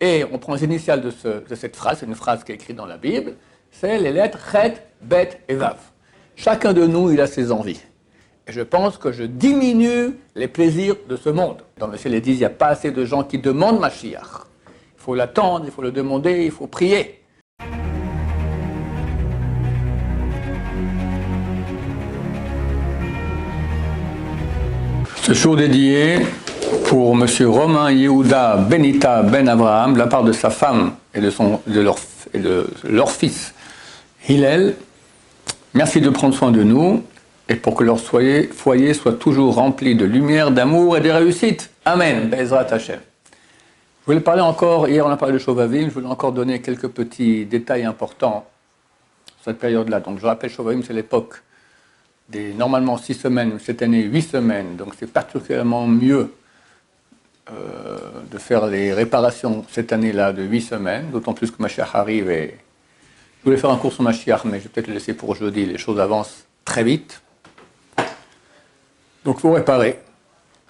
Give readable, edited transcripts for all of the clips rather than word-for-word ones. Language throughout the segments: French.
Et on prend les initiales de cette phrase, c'est une phrase qui est écrite dans la Bible, c'est les lettres Chet, Bet et Vav. Chacun de nous, il a ses envies. Et je pense que je diminue les plaisirs de ce monde. Dans le ciel, ils disent, il n'y a pas assez de gens qui demandent Mashiach. Il faut l'attendre, il faut le demander, il faut prier. Ce jour dédié pour M. Romain Yehuda Benita Ben Abraham, de la part de sa femme et de leur fils Hillel. Merci de prendre soin de nous et pour que leur foyer soit toujours rempli de lumière, d'amour et de réussite. Amen. Bezrat Hashem. Je voulais parler encore, hier on a parlé de Shovavim, je voulais encore donner quelques petits détails importants sur cette période-là. Donc je rappelle, Shovavim, c'est l'époque des normalement 6 semaines, cette année 8 semaines, donc c'est particulièrement mieux de faire les réparations cette année-là de 8 semaines, d'autant plus que Mashiach arrive et je voulais faire un cours sur Mashiach, mais je vais peut-être le laisser pour jeudi, les choses avancent très vite. Donc il faut réparer.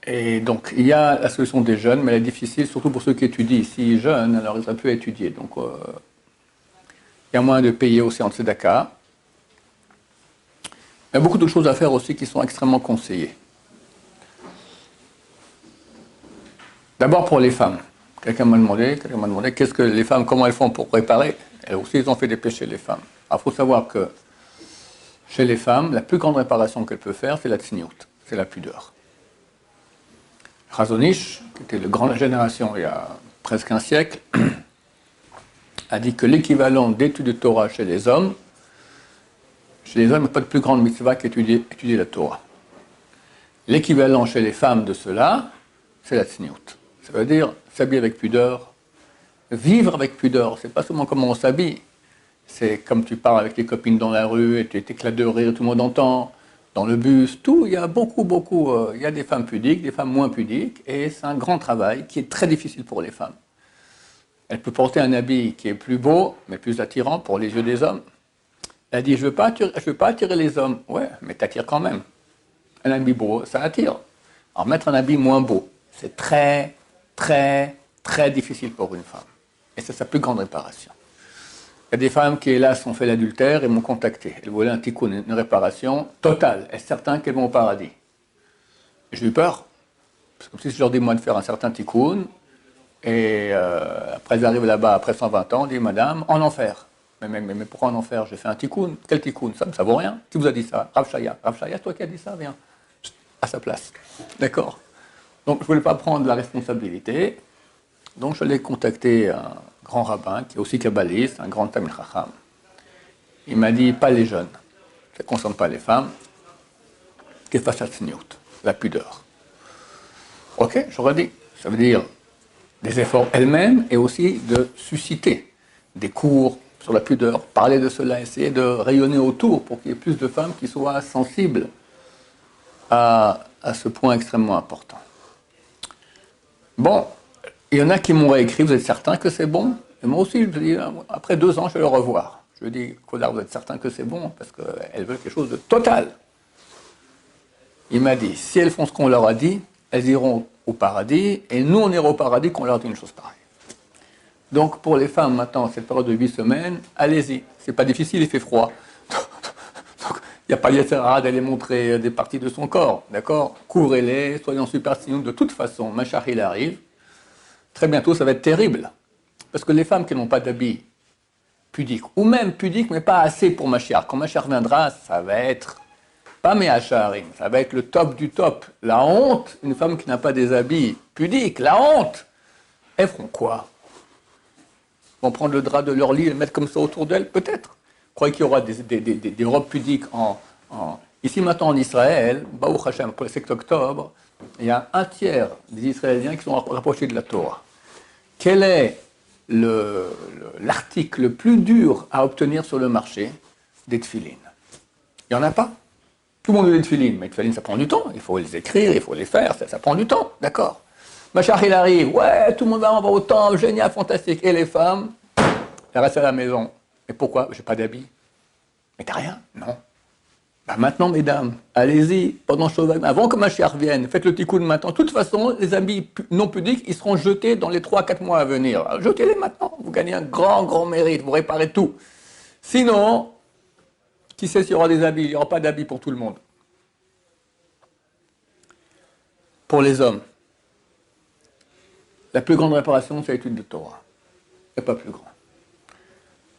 Et donc il y a la solution des jeunes, mais elle est difficile, surtout pour ceux qui étudient. S'ils jeunes, alors ils auraient pu étudier. Donc il y a moyen de payer aussi en tzedaka. Il y a beaucoup de choses à faire aussi qui sont extrêmement conseillées. D'abord pour les femmes. Quelqu'un m'a demandé qu'est-ce que les femmes, comment elles font pour réparer. Elles aussi, ils ont fait des péchés, les femmes. Alors, il faut savoir que chez les femmes, la plus grande réparation qu'elles peuvent faire, c'est la tsniout, c'est la pudeur. Chazon-Ish, qui était de grande génération il y a presque un siècle, a dit que l'équivalent d'études de Torah chez les hommes, il n'y a pas de plus grande mitzvah qu'étudier la Torah. L'équivalent chez les femmes de cela, c'est la tsniout. Ça veut dire s'habiller avec pudeur, vivre avec pudeur. C'est pas seulement comment on s'habille, c'est comme tu parles avec les copines dans la rue et tu t'éclates de rire, tout le monde entend, dans le bus, tout. Il y a beaucoup, il y a des femmes pudiques, des femmes moins pudiques, et c'est un grand travail qui est très difficile pour les femmes. Elle peut porter un habit qui est plus beau, mais plus attirant pour les yeux des hommes. Elle dit, je veux pas attirer les hommes. Ouais, mais t'attires quand même. Un habit beau, ça attire. Alors mettre un habit moins beau, c'est très, très, très difficile pour une femme. Et c'est sa plus grande réparation. Il y a des femmes qui, hélas, ont fait l'adultère et m'ont contacté. Elles voulaient un tikkun, une réparation totale. Est-ce certain qu'elles vont au paradis? J'ai eu peur. C'est comme si je leur dis, moi, de faire un certain tikkun. Et après, elles arrivent là-bas, après 120 ans, on dit, madame, en enfer. Mais pourquoi en enfer? J'ai fait un tikkun. Quel tikkun? Ça vaut rien. Qui vous a dit ça? Rav Shaya. Rav Shaya, toi qui as dit ça, viens. À sa place. D'accord? Donc, je ne voulais pas prendre la responsabilité. Donc, je l'ai contacté un grand rabbin, qui est aussi kabbaliste, un grand Talmid Chacham. Il m'a dit, pas les jeunes. Ça ne concerne pas les femmes. Qu'est-ce que c'est la tsniout, la pudeur? Ok, j'aurais dit. Ça veut dire des efforts elles-mêmes et aussi de susciter des cours sur la pudeur, parler de cela, essayer de rayonner autour pour qu'il y ait plus de femmes qui soient sensibles à ce point extrêmement important. Bon, il y en a qui m'ont réécrit, vous êtes certain que c'est bon? Et moi aussi, je dis, après 2 ans, je vais le revoir. Je lui dis, Kodar, vous êtes certain que c'est bon? Parce qu'elles veulent quelque chose de total. Il m'a dit, si elles font ce qu'on leur a dit, elles iront au paradis, et nous, on ira au paradis qu'on leur dit une chose pareille. Donc, pour les femmes, maintenant, cette période de 8 semaines, allez-y. C'est pas difficile, il fait froid. Donc, il n'y a pas Yetzirah d'aller montrer des parties de son corps, d'accord? Couvrez-les, soyons superstitieux. De toute façon, Mashiach, il arrive. Très bientôt, ça va être terrible. Parce que les femmes qui n'ont pas d'habits pudiques, ou même pudiques, mais pas assez pour Mashiach, quand Mashiach viendra, ça va être, pas Me'acharim, ça va être le top du top. La honte, une femme qui n'a pas des habits pudiques, la honte. Elles feront quoi? Vont prendre le drap de leur lit et le mettre comme ça autour d'elles? Peut-être. Vous croyez qu'il y aura des robes pudiques Ici, maintenant, en Israël, Baruch Hashem, pour le 7 octobre, il y a 1/3 des Israéliens qui sont rapprochés de la Torah. Quel est l'article le plus dur à obtenir sur le marché? Des tefilines. Il n'y en a pas. Tout le monde veut des tefilines, mais les tefilines, ça prend du temps. Il faut les écrire, il faut les faire, ça prend du temps, d'accord? Mashiach, il arrive, ouais, tout le monde va au temple, génial, fantastique. Et les femmes, elles restent à la maison. Et pourquoi? J'ai pas d'habits. Mais t'as rien? Non. Bah maintenant, mesdames, allez-y, pendant Shovavim, avant que Mashiach revienne, faites le tikkun maintenant. De toute façon, les habits non pudiques, ils seront jetés dans les 3-4 mois à venir. Alors, jetez-les maintenant, vous gagnez un grand mérite, vous réparez tout. Sinon, qui sait s'il y aura des habits? Il n'y aura pas d'habits pour tout le monde. Pour les hommes, la plus grande réparation, c'est l'étude de Torah. Et pas plus grand.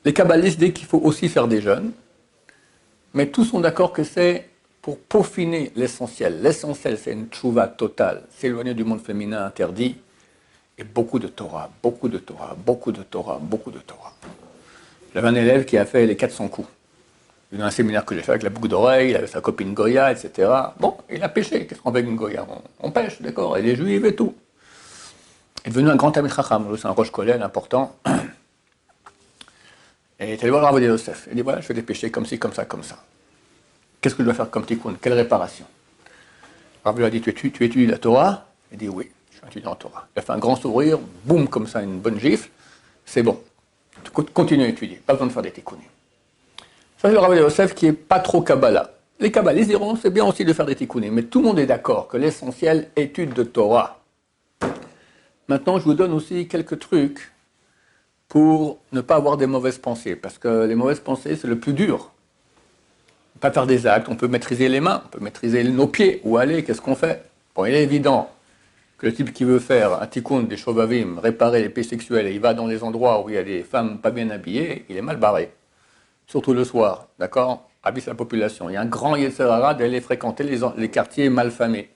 Les kabbalistes disent qu'il faut aussi faire des jeûnes, mais tous sont d'accord que c'est pour peaufiner l'essentiel. L'essentiel, c'est une tchouva totale, s'éloigner du monde féminin interdit, et beaucoup de Torah, beaucoup de Torah, beaucoup de Torah, beaucoup de Torah. J'avais un élève qui a fait les 400 coups. Il y a un séminaire que j'ai fait avec la boucle d'oreille, il avait sa copine Goya, etc. Bon, il a pêché. Qu'est-ce qu'on fait avec une Goya? On pêche, d'accord, et les juifs et tout. Il est devenu un grand Talmid Chacham, c'est un roche collèle important. Et il est allé voir le Rav Yosef. Il dit voilà, je fais des péchés comme ci, comme ça, comme ça. Qu'est-ce que je dois faire comme tikkun? Quelle réparation? Le Rav lui a dit tu étudies la Torah? Il dit oui, je suis étudiant en Torah. Il a fait un grand sourire, boum, comme ça, une bonne gifle. C'est bon. Continue à étudier, pas besoin de faire des tikkunim. Ça, c'est le Rav Yosef qui n'est pas trop Kabbalah. Les kabbalistes diront c'est bien aussi de faire des tikkunim, mais tout le monde est d'accord que l'essentiel, étude de Torah. Maintenant, je vous donne aussi quelques trucs pour ne pas avoir des mauvaises pensées, parce que les mauvaises pensées, c'est le plus dur. On peut pas faire des actes, on peut maîtriser les mains, on peut maîtriser nos pieds. Où aller, qu'est-ce qu'on fait? Bon, il est évident que le type qui veut faire un tikkun des shovavim, réparer les péchés sexuels, et il va dans les endroits où il y a des femmes pas bien habillées, il est mal barré. Surtout le soir, d'accord? Avise la population. Il y a un grand yetzer hara d'aller fréquenter les quartiers malfamés.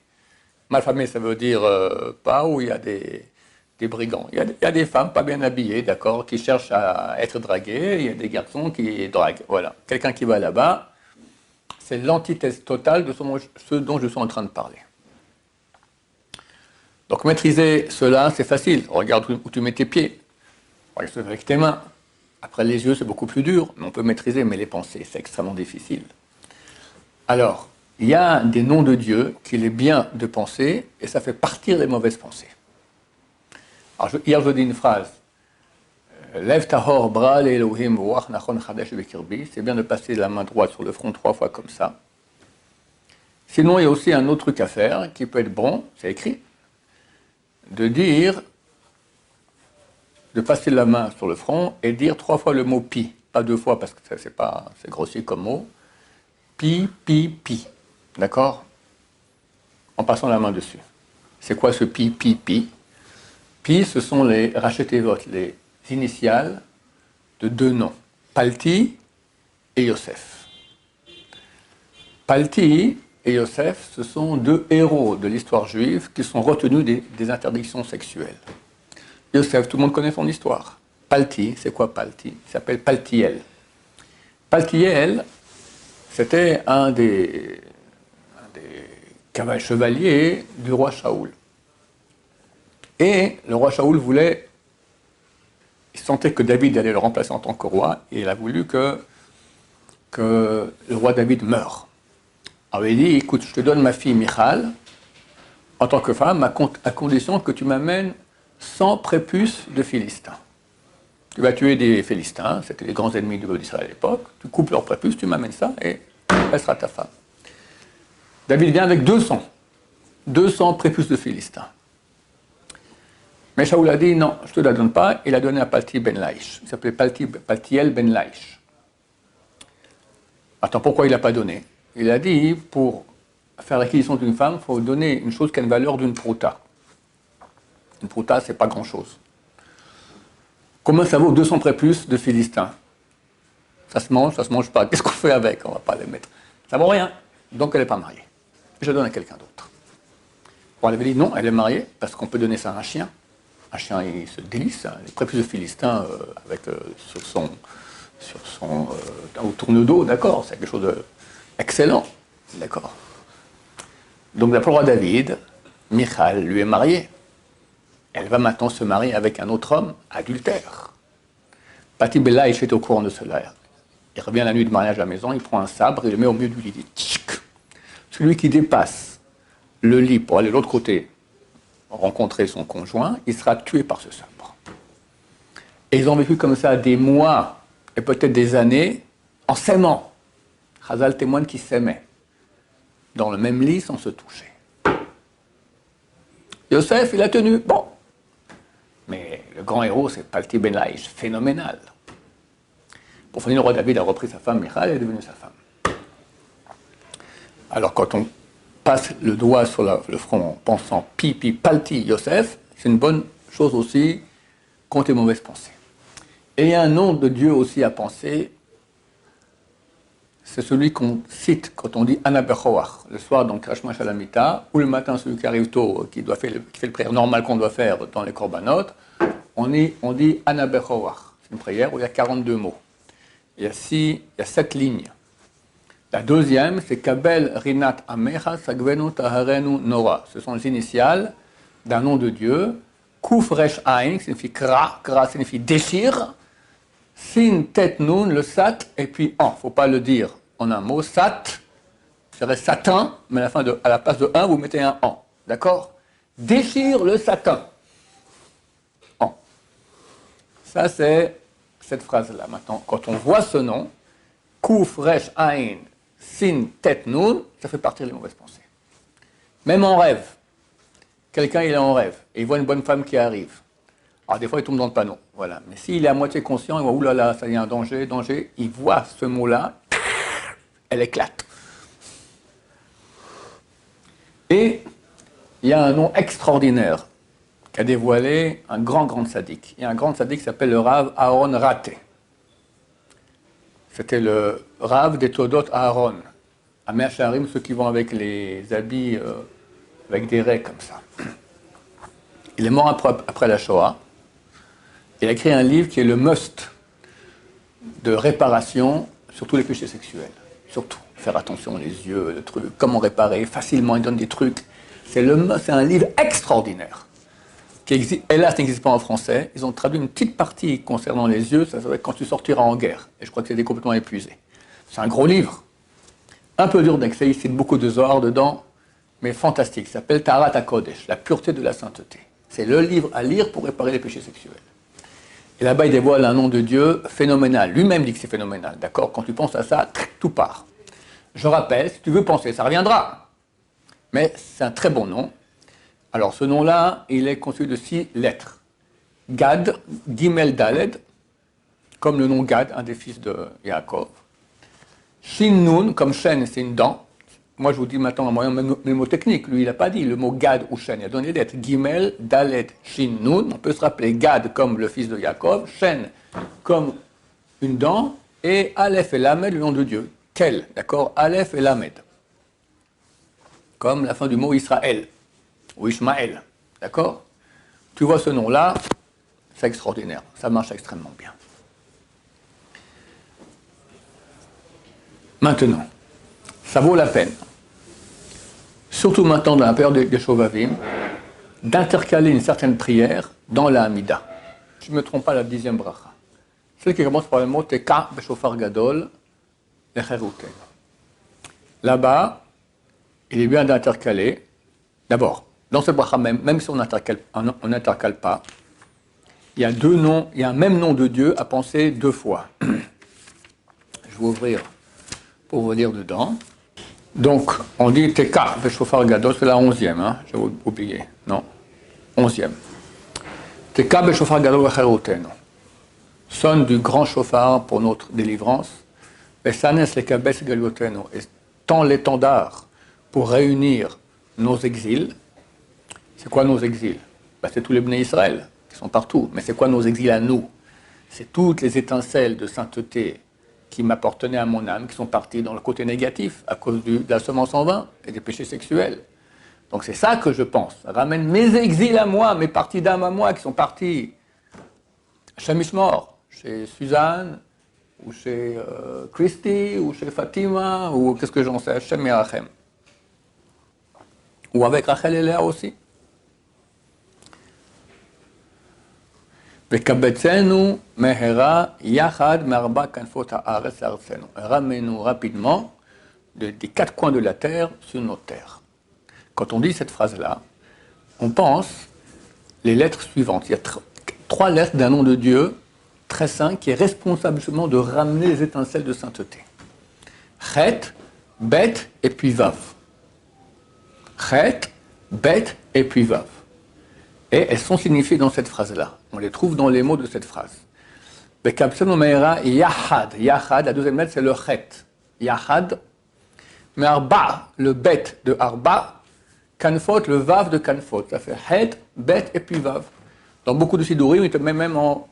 Malfamés, ça veut dire pas où il y a des brigands. Il y a des femmes pas bien habillées, d'accord, qui cherchent à être draguées, il y a des garçons qui draguent. Voilà. Quelqu'un qui va là-bas, c'est l'antithèse totale de ce dont je suis en train de parler. Donc maîtriser cela, c'est facile. Regarde où tu mets tes pieds. Regarde avec tes mains. Après les yeux, c'est beaucoup plus dur, mais on peut maîtriser, mais les pensées, c'est extrêmement difficile. Alors, il y a des noms de Dieu qu'il est bien de penser, et ça fait partir les mauvaises pensées. Alors, hier, je dis une phrase. Lev tahor bra Elohim ruach nachon chadesh bekirbi. C'est bien de passer la main droite sur le front 3 fois comme ça. Sinon, il y a aussi un autre truc à faire qui peut être bon, c'est écrit, de dire, de passer la main sur le front et dire 3 fois le mot pi. Pas 2 fois parce que c'est grossier comme mot. Pi, pi, pi. D'accord? En passant la main dessus. C'est quoi ce pi, pi, pi? Pi, ce sont les rachetevot, les initiales de 2 noms, Palti et Yosef. Palti et Yosef, ce sont 2 héros de l'histoire juive qui sont retenus des interdictions sexuelles. Yosef, tout le monde connaît son histoire. Palti, c'est quoi Palti? Il s'appelle Paltiel. Paltiel, c'était un des chevaliers du roi Shaoul. Et le roi Shaoul il sentait que David allait le remplacer en tant que roi, et il a voulu que le roi David meure. Alors il dit, écoute, je te donne ma fille Michal, en tant que femme, à condition que tu m'amènes 100 prépuces de Philistins. Tu vas tuer des Philistins, c'était les grands ennemis d'Israël à l'époque, tu coupes leurs prépuces, tu m'amènes ça, et elle sera ta femme. David vient avec 200 prépuces de Philistins. Mais Shaoul a dit non, je ne te la donne pas. Il a donné à Palti ben Laish. Il s'appelait Paltiel ben Laish. Attends, pourquoi il n'a pas donné? Il a dit pour faire l'acquisition d'une femme, il faut donner une chose qui a une valeur d'une prouta. Une prouta, c'est pas grand-chose. Combien ça vaut 200 prépuces de Philistins? Ça se mange pas. Qu'est-ce qu'on fait avec? On ne va pas les mettre. Ça vaut rien. Donc elle n'est pas mariée. Je donne à quelqu'un d'autre. Bon, elle avait dit non, elle est mariée parce qu'on peut donner ça à un chien. Un chien, il se délice. Les prépuces de Philistin au tourne-dos, d'accord, c'est quelque chose d'excellent, d'accord. Donc, d'après le roi David, Michal lui est mariée. Elle va maintenant se marier avec un autre homme, adultère. Pati Bella est au courant de cela. Il revient la nuit de mariage à la maison, il prend un sabre, il le met au milieu du lit. Il dit, tchic. Celui qui dépasse le lit pour aller de l'autre côté, rencontrer son conjoint, il sera tué par ce sabre. Et ils ont vécu comme ça des mois, et peut-être des années, en s'aimant. Chazal témoigne qu'ils s'aimaient, dans le même lit sans se toucher. Yosef, il a tenu, bon. Mais le grand héros, c'est Palti Ben Laïch, phénoménal. Pour finir, le roi David a repris sa femme, Michal, elle est devenue sa femme. Alors, quand on passe le doigt sur le front en pensant Pipi, Palti, Yosef, c'est une bonne chose aussi contre les mauvaises pensées. Et il y a un nom de Dieu aussi à penser, c'est celui qu'on cite quand on dit Ana Bechoach, le soir dans Krashma Shalamita, ou le matin celui qui arrive tôt, qui fait le prière normale qu'on doit faire dans les korbanot, on dit Ana Bechoach. C'est une prière où il y a 42 mots. Il y a 7 lignes. La deuxième, c'est Kabel Rinat Amecha Sagvenu Taharenu Nora. Ce sont les initiales d'un nom de Dieu. Kuf Resh Ain, qui signifie Kra, Kra signifie déchire. Sin Tet Nun, le Sat, et puis An. Il ne faut pas le dire en un mot. Sat, serait satin, mais à la place de 1, vous mettez un An. D'accord? Déchire le satin. An. Ça, c'est cette phrase-là. Maintenant, quand on voit ce nom, Kuf Resh Ain, Sin Tet Nun, ça fait partir les mauvaises pensées. Même en rêve. Quelqu'un, il est en rêve, et il voit une bonne femme qui arrive. Alors, des fois, il tombe dans le panneau. Voilà. Mais s'il est à moitié conscient, il voit, oulala, ça y est, un danger, danger. Il voit ce mot-là, elle éclate. Et il y a un nom extraordinaire qu'a dévoilé un grand sadique. Il y a un grand sadique qui s'appelle le Rav Aaron Raté. C'était le Rav des Todot Aaron. À Mea Shearim, ceux qui vont avec les habits, avec des raies comme ça. Il est mort après la Shoah. Il a écrit un livre qui est le must de réparation sur tous les péchés sexuels. Surtout, faire attention les yeux, le truc, comment réparer, facilement, il donne des trucs. C'est un livre extraordinaire. Hélas, ça n'existe pas en français. Ils ont traduit une petite partie concernant les yeux, ça va être quand tu sortiras en guerre. Et je crois que c'était complètement épuisé. C'est un gros livre. Un peu dur d'accès, il cite beaucoup de Zohar dedans, mais fantastique. Il s'appelle Taharat HaKodesh, la pureté de la sainteté. C'est le livre à lire pour réparer les péchés sexuels. Et là-bas, il dévoile un nom de Dieu phénoménal. Lui-même dit que c'est phénoménal, d'accord? Quand tu penses à ça, tout part. Je rappelle, si tu veux penser, ça reviendra. Mais c'est un très bon nom. Alors, ce nom-là, il est constitué de 6 lettres. Gad, Gimel Daled, comme le nom Gad, un des fils de Yaakov. Shin Nun, comme Shen, c'est une dent. Moi, je vous dis maintenant un moyen mémotechnique. Lui, il n'a pas dit le mot Gad ou Shen. Il a donné des lettres. Gimel, Dalet, Shin, Nun. On peut se rappeler Gad comme le fils de Yaakov, Shen comme une dent, et Aleph et Lamed, le nom de Dieu. Kel, d'accord? Aleph et Lamed. Comme la fin du mot Israël, ou Ishmaël, d'accord? Tu vois ce nom-là, c'est extraordinaire. Ça marche extrêmement bien. Maintenant, ça vaut la peine, surtout maintenant dans la période des Shovavim, d'intercaler une certaine prière dans la Hamida. Je ne me trompe pas, la 10e bracha. Celle qui commence par le mot Teka Beshofar Gadol Lecheruten. Là-bas, il est bien d'intercaler. D'abord, dans cette bracha même si on n'intercale pas, il y a deux noms, il y a un même nom de Dieu à penser 2 fois. Je vais ouvrir pour vous dire dedans. Donc, on dit Teka Beshofar Gadol, c'est la 11e, hein, j'avais oublié, non, 11e. Teka Beshofar Gadol Lecheruten. Sonne du grand chauffard pour notre délivrance. Besanes lekabes galiotenu. Et tend l'étendard pour réunir nos exils. C'est quoi nos exils? C'est tous les Bnei Israël qui sont partout. Mais c'est quoi nos exils à nous? C'est toutes les étincelles de sainteté qui m'appartenaient à mon âme, qui sont parties dans le côté négatif à cause de la semence en vain et des péchés sexuels. Donc c'est ça que je pense. Ça ramène mes exils à moi, mes parties d'âme à moi qui sont parties chez Mishmor, chez Suzanne, ou chez Christy, ou chez Fatima, ou qu'est-ce que j'en sais, Hachem et Rachem. Ou avec Rachel et Léa aussi. Vekabetzenu mehera yachad marba kanfot haaretz arzenu. Ramène-nous rapidement des 4 coins de la terre sur notre terre. Quand on dit cette phrase-là, on pense les lettres suivantes. Il y a 3 lettres d'un nom de Dieu très saint qui est responsable justement de ramener les étincelles de sainteté. Chet, Bet et puis Vav. Chet, Bet et puis Vav. Et elles sont signifiées dans cette phrase-là. On les trouve dans les mots de cette phrase. Bekapsel Omeira Yahad. Yahad, la deuxième lettre, c'est le Chet. Yahad. Mais Arba, le Bet de Arba. Kanfot, le Vav de Kanfot. Ça fait Het, Bet et puis Vav. Dans beaucoup de Sidurim, il te met même en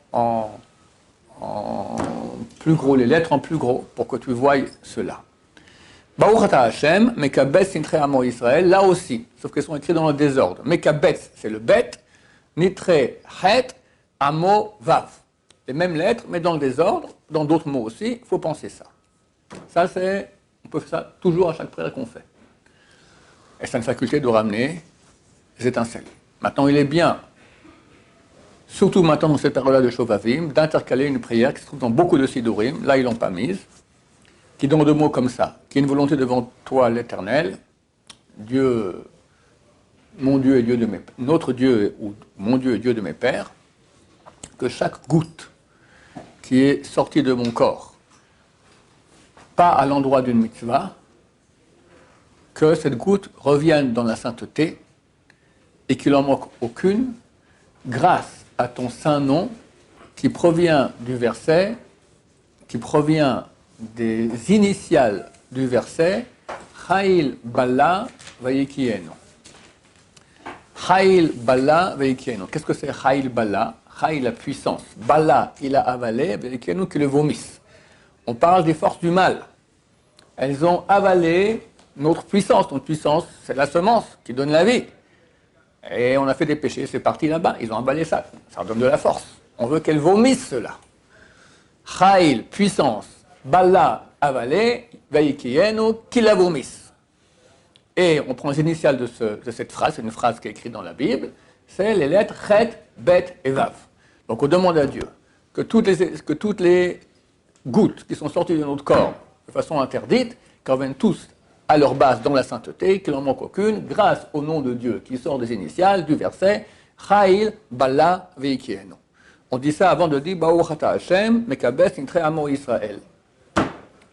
plus gros, les lettres en plus gros, pour que tu voies cela. Baruch ata Hashem, Mekabetz Nitre Amo Israël, là aussi, sauf qu'elles sont écrites dans le désordre. Mekabetz, c'est le Bet, Nitre Het, Amo Vav. Les mêmes lettres, mais dans le désordre, dans d'autres mots aussi, il faut penser ça. Ça, on peut faire ça toujours à chaque prière qu'on fait. Et c'est une faculté de ramener les étincelles. Maintenant, il est bien, surtout maintenant dans cette période-là de Shovavim, d'intercaler une prière qui se trouve dans beaucoup de Sidurim, là ils l'ont pas mise, qui donne deux mots comme ça, qui est une volonté devant toi l'Éternel, Dieu, mon Dieu et Dieu de mes pères, notre Dieu ou mon Dieu et Dieu de mes pères, que chaque goutte qui est sortie de mon corps, pas à l'endroit d'une mitzvah, que cette goutte revienne dans la sainteté et qu'il n'en manque aucune, grâce à ton saint nom qui provient du verset, qui provient des initiales du verset Chayil Bala Vayikienu. Chayil Bala Vayikienu. Qu'est-ce que c'est Chayil Bala? Chayil, la puissance. Bala, il a avalé, Vayikienu, qui le vomisse. On parle des forces du mal. Elles ont avalé notre puissance. Notre puissance, c'est la semence qui donne la vie. Et on a fait des péchés, c'est parti là-bas. Ils ont avalé ça. Ça donne de la force. On veut qu'elles vomissent cela. Chayil, puissance. Bala, avalé, Vayikienu, qui la vomisse. Et on prend les initiales de cette phrase, c'est une phrase qui est écrite dans la Bible, c'est les lettres Chet, Bet et Vav. Donc on demande à Dieu que toutes les gouttes qui sont sorties de notre corps de façon interdite, qu'elles reviennent tous à leur base dans la sainteté, qu'il n'en manque aucune, grâce au nom de Dieu qui sort des initiales du verset Chayil, Bala, Vayikienu. On dit ça avant de dire Baruch ata Hashem, Mekabetz Nitre Amo Israël.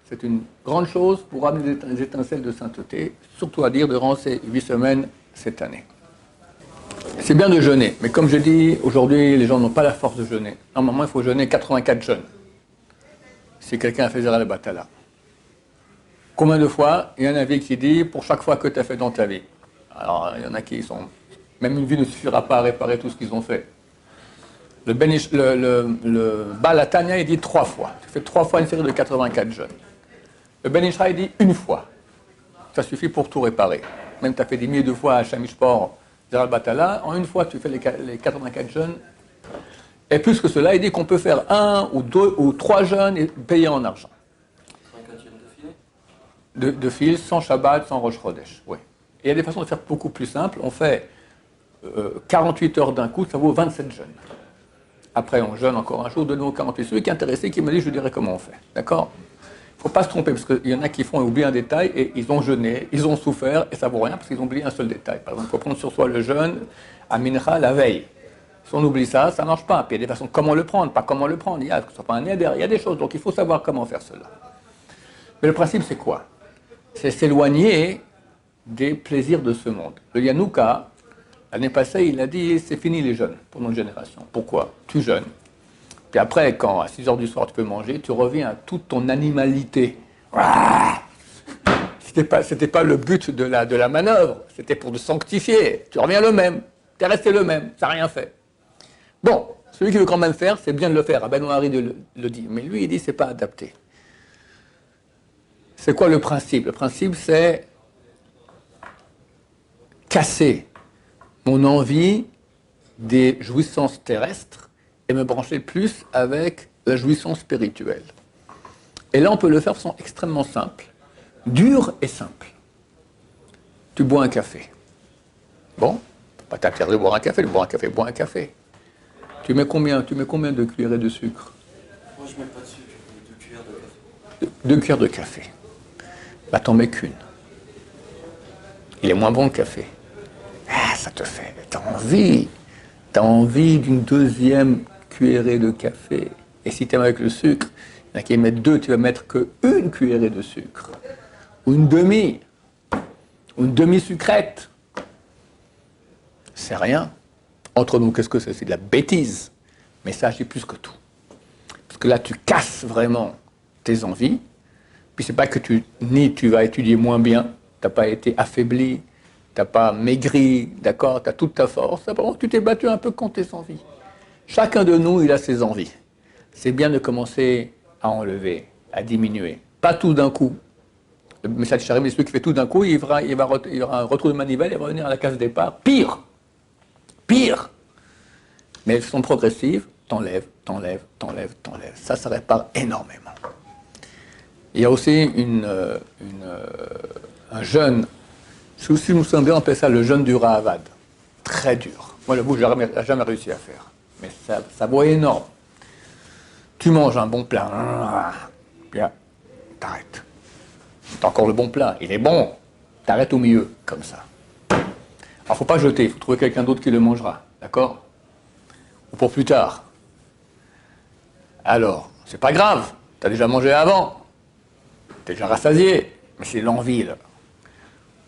C'est une grande chose pour ramener des étincelles de sainteté, surtout à dire durant ces 8 semaines cette année. C'est bien de jeûner, mais comme je dis, aujourd'hui, les gens n'ont pas la force de jeûner. Normalement, il faut jeûner 84 jeûnes. Si quelqu'un a fait Zera Batala. Combien de fois, il y a un avis qui dit, pour chaque fois que tu as fait dans ta vie. Alors, il y en a qui sont... Même une vie ne suffira pas à réparer tout ce qu'ils ont fait. Le Baal HaTanya, il dit 3 fois. Tu fais 3 fois une série de 84 jeûnes. Le Ben Ishra, il dit 1 fois. Ça suffit pour tout réparer. Même tu as fait des milliers de fois à Shamishpor, Zera Batala, en 1 fois tu fais les 84 jeûnes. Et plus que cela, il dit qu'on peut faire 1 ou 2 ou 3 jeûnes et payer en argent. 84 jeûnes De fil, sans Shabbat, sans Rosh Chodesh. Oui. Et il y a des façons de faire beaucoup plus simples. On fait 48 heures d'un coup, ça vaut 27 jeûnes. Après, on jeûne encore un jour, de nouveau 48. Celui qui est intéressé, qui me dit, je dirais comment on fait. D'accord ? Il ne faut pas se tromper, parce qu'il y en a qui font oublier un détail, et ils ont jeûné, ils ont souffert, et ça ne vaut rien, parce qu'ils ont oublié un seul détail. Par exemple, il faut prendre sur soi le jeûne à Mincha la veille. Si on oublie ça, ça ne marche pas. Puis il y a des façons, comment le prendre, pas comment le prendre. Il y a, que ce soit pas un éder, il y a des choses, donc il faut savoir comment faire cela. Mais le principe, c'est quoi ? C'est s'éloigner des plaisirs de ce monde. Le Yanouka, l'année passée, il a dit, c'est fini les jeûnes pour notre génération. Pourquoi ? Tu jeûnes. Puis après, quand à 6 heures du soir tu peux manger, tu reviens à toute ton animalité. C'était pas le but de la manœuvre, c'était pour te sanctifier. Tu reviens le même, tu es resté le même, ça n'a rien fait. Bon, celui qui veut quand même faire, c'est bien de le faire. Ben Ouari le dit, mais lui il dit c'est pas adapté. C'est quoi le principe ? Le principe c'est casser mon envie des jouissances terrestres et me brancher plus avec la jouissance spirituelle. Et là, on peut le faire de façon extrêmement simple, dure et simple. Tu bois un café. Bon, pas t'interdire de boire un café, bois un café. Tu mets combien de cuillerées de sucre ? Moi, je mets pas de sucre, je mets 2 cuillères de café. 2 cuillères de café. Là, t'en mets qu'une. Il est moins bon le café. Ah, ça te fait, t'as envie d'une 2e cuillerée de café. Et si tu aimes avec le sucre, Il y en a qui mettent 2, tu vas mettre qu'une cuillerée de sucre. Ou une demi. Ou une demi-sucrète. C'est rien. Entre nous, qu'est-ce que c'est? C'est de la bêtise. Mais ça agit plus que tout. Parce que là, tu casses vraiment tes envies. Puis c'est pas que tu vas étudier moins bien, tu n'as pas été affaibli, tu n'as pas maigri, d'accord, tu as toute ta force, simplement tu t'es battu un peu contre tes envies. Chacun de nous, il a ses envies. C'est bien de commencer à enlever, à diminuer. Pas tout d'un coup. Le message de Charim, c'est celui qui fait tout d'un coup, il y aura un retour de manivelle, il va revenir à la case départ. Pire. Mais elles sont progressives, t'enlèves. Ça répare énormément. Il y a aussi un jeûne, si je me souviens bien, on appelle ça le jeûne du Rahavad. Très dur. Moi, le bout, je n'ai jamais réussi à faire. Mais ça vaut énorme. Tu manges un bon plat, bien, t'arrêtes. T'as encore le bon plat, il est bon, t'arrêtes au milieu, comme ça. Alors, il ne faut pas jeter, il faut trouver quelqu'un d'autre qui le mangera, d'accord? Ou pour plus tard. Alors, c'est pas grave, t'as déjà mangé avant. T'es déjà rassasié, mais c'est l'envie, là.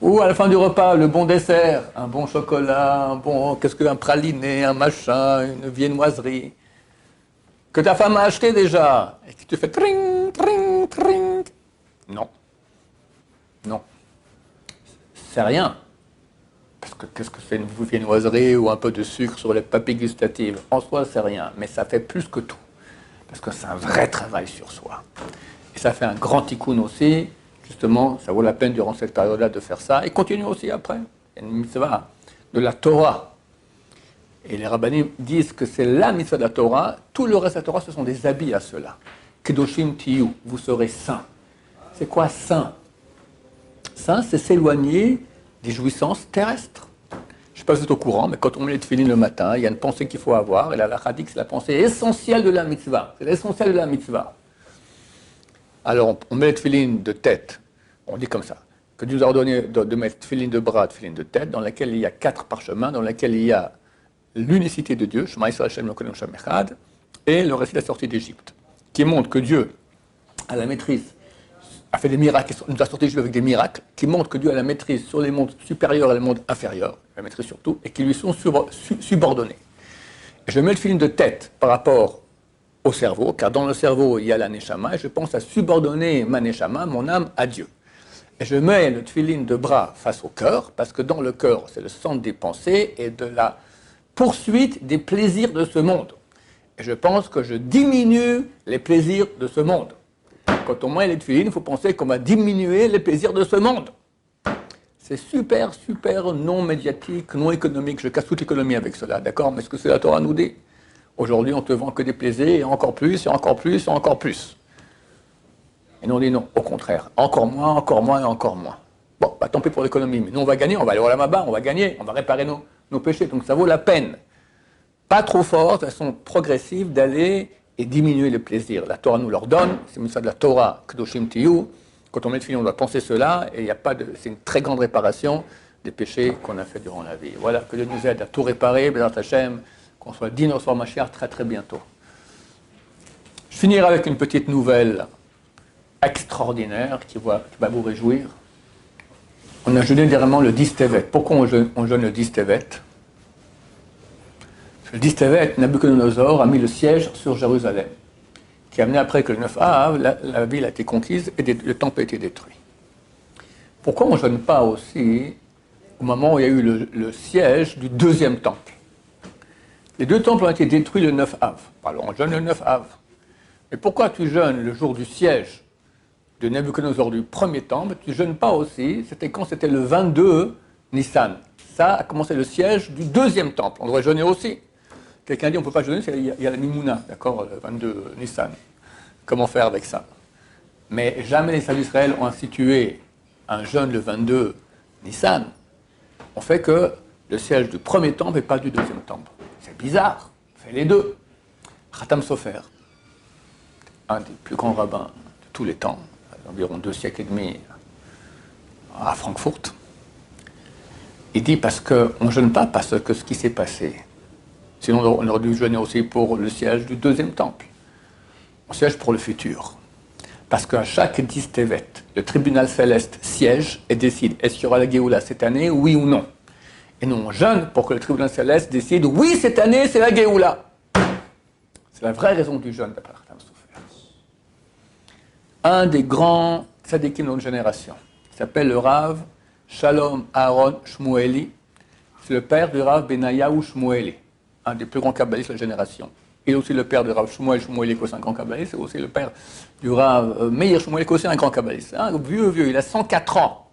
Ou à la fin du repas, le bon dessert, un bon chocolat, un praliné, un machin, une viennoiserie, que ta femme a acheté déjà, et qui te fait tring, tring, tring. Non. C'est rien. Parce que qu'est-ce que c'est une viennoiserie ou un peu de sucre sur les papilles gustatives? En soi, c'est rien, mais ça fait plus que tout. Parce que c'est un vrai travail sur soi. Et ça fait un grand tikkun aussi. Justement, ça vaut la peine durant cette période-là de faire ça. Et continue aussi après. Il y a une mitzvah de la Torah. Et les rabbanim disent que c'est la mitzvah de la Torah. Tout le reste de la Torah, ce sont des habits à cela. Kedoshim tiyu, vous serez saints. C'est quoi saint? Saint, c'est s'éloigner des jouissances terrestres. Je ne sais pas si vous êtes au courant, mais quand on met les tefillin le matin, il y a une pensée qu'il faut avoir. Et la halakha dit que c'est la pensée essentielle de la mitzvah. C'est l'essentiel de la mitzvah. Alors, on met le tefillin de tête, on dit comme ça, que Dieu nous a ordonné de mettre tefillin de bras, tefillin de tête, dans laquelle il y a 4 parchemins, dans laquelle il y a l'unicité de Dieu, Shema Yisrael Hashem Elokeinu Hashem Echad, et le récit de la sortie d'Égypte, qui montre que Dieu a la maîtrise, a fait des miracles, nous a sorti d'Égypte avec des miracles, qui montrent que Dieu a la maîtrise sur les mondes supérieurs et les mondes inférieurs, la maîtrise surtout, et qui lui sont subordonnés. Et je mets le tefillin de tête par rapport au cerveau, car dans le cerveau, il y a la neshama, et je pense à subordonner ma neshama, mon âme, à Dieu. Et je mets le tefillin de bras face au cœur, parce que dans le cœur, c'est le centre des pensées et de la poursuite des plaisirs de ce monde. Et je pense que je diminue les plaisirs de ce monde. Quand on met les tefillin, il faut penser qu'on va diminuer les plaisirs de ce monde. C'est super non médiatique, non économique. Je casse toute l'économie avec cela, d'accord? Mais ce que c'est la Torah nous dit. Aujourd'hui, on te vend que des plaisirs, et encore plus, et encore plus, et encore plus. Et nous, on dit non, au contraire. Encore moins, et encore moins. Bon, bah, tant pis pour l'économie, mais nous, on va gagner, on va aller au Lamaba, on va gagner, on va réparer nos péchés. Donc, ça vaut la peine. Pas trop fort, de façon progressive, d'aller et diminuer les plaisirs. La Torah nous l'ordonne, c'est ça de la Torah, Kedoshim Tiyu. Quand on met le film, on doit penser cela, et c'est une très grande réparation des péchés qu'on a fait durant la vie. Voilà, que Dieu nous aide à tout réparer, Bézat Hashem, qu'on soit digne au soir Mashiach très bientôt. Je finirai avec une petite nouvelle extraordinaire qui va vous réjouir. On a jeûné dernièrement le 10 Tevet. Pourquoi on jeûne le 10 Tevet? Le 10 Tevet, Nabucodonosor a mis le siège sur Jérusalem, qui a amené après que le 9 Av, la ville a été conquise et le temple a été détruit. Pourquoi on ne jeûne pas aussi au moment où il y a eu le siège du deuxième temple? Les 2 temples ont été détruits le 9 Av. Alors on jeûne le 9 Av. Mais pourquoi tu jeûnes le jour du siège de Nabucodonosor du premier temple? Tu ne jeûnes pas aussi, c'était le 22 Nissan. Ça a commencé le siège du deuxième temple. On devrait jeûner aussi. Quelqu'un dit on ne peut pas jeûner, il y a la Mimouna, d'accord, le 22 Nissan. Comment faire avec ça? Mais jamais les sages d'Israël ont institué un jeûne le 22 Nissan. On fait que le siège du premier temple et pas du deuxième temple. C'est bizarre, fait les deux. Khatam Sofer, un des plus grands rabbins de tous les temps, environ 2 siècles et demi à Francfort, il dit parce qu'on ne jeûne pas parce que ce qui s'est passé. Sinon on aurait dû jeûner aussi pour le siège du deuxième temple. On siège pour le futur. Parce qu'à chaque 10 Tevet, le tribunal céleste siège et décide est-ce qu'il y aura la Géoula cette année, oui ou non. Et nous, on jeûne pour que le tribunal céleste décide oui, cette année, c'est la Géoula. C'est la vraie raison du jeûne, d'après Khatam Sofer. Un des grands tzadikim de notre génération, il s'appelle le Rav Shalom Aaron Shmueli. C'est le père du Rav Benayahu Shmueli, un des plus grands kabbalistes de la génération. Il est aussi le père du Rav Shmuel Shmueli, qui est aussi un grand kabbaliste. C'est aussi le père du Rav Meir Shmueli, qui est aussi un grand kabbaliste. Un vieux, il a 104 ans.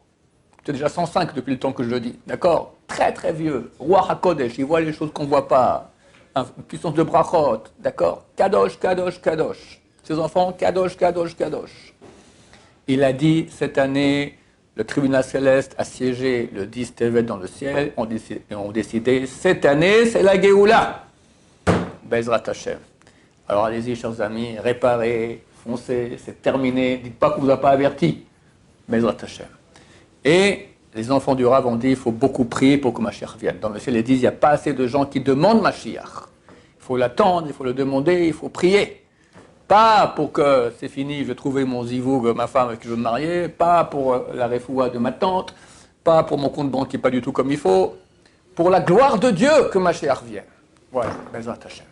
C'est déjà 105 depuis le temps que je le dis. D'accord? Très, très vieux. Roi HaKodesh, il voit les choses qu'on ne voit pas. Une puissance de brachot. D'accord? Kadosh, Kadosh, Kadosh. Ses enfants, Kadosh, Kadosh, Kadosh. Il a dit, cette année, le tribunal céleste a siégé le 10 Tevet dans le ciel. Et on décidé, cette année, c'est la Géoula. Bezrat Hashem. Alors allez-y, chers amis, réparez, foncez, c'est terminé. Dites pas qu'on ne vous a pas averti. Bezrat Hashem. Et les enfants du Rav ont dit il faut beaucoup prier pour que Mashiach vienne. Dans le ciel, ils disent il n'y a pas assez de gens qui demandent Mashiach. Il faut l'attendre, il faut le demander, il faut prier. Pas pour que c'est fini, je vais trouver mon zivoug, ma femme avec qui je veux me marier. Pas pour la refoua de ma tante. Pas pour mon compte bancaire qui n'est pas du tout comme il faut. Pour la gloire de Dieu que Mashiach vienne. Voilà, Bezrat Hashem.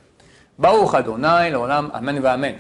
Baruch Adonai, l'olam, amen va amen.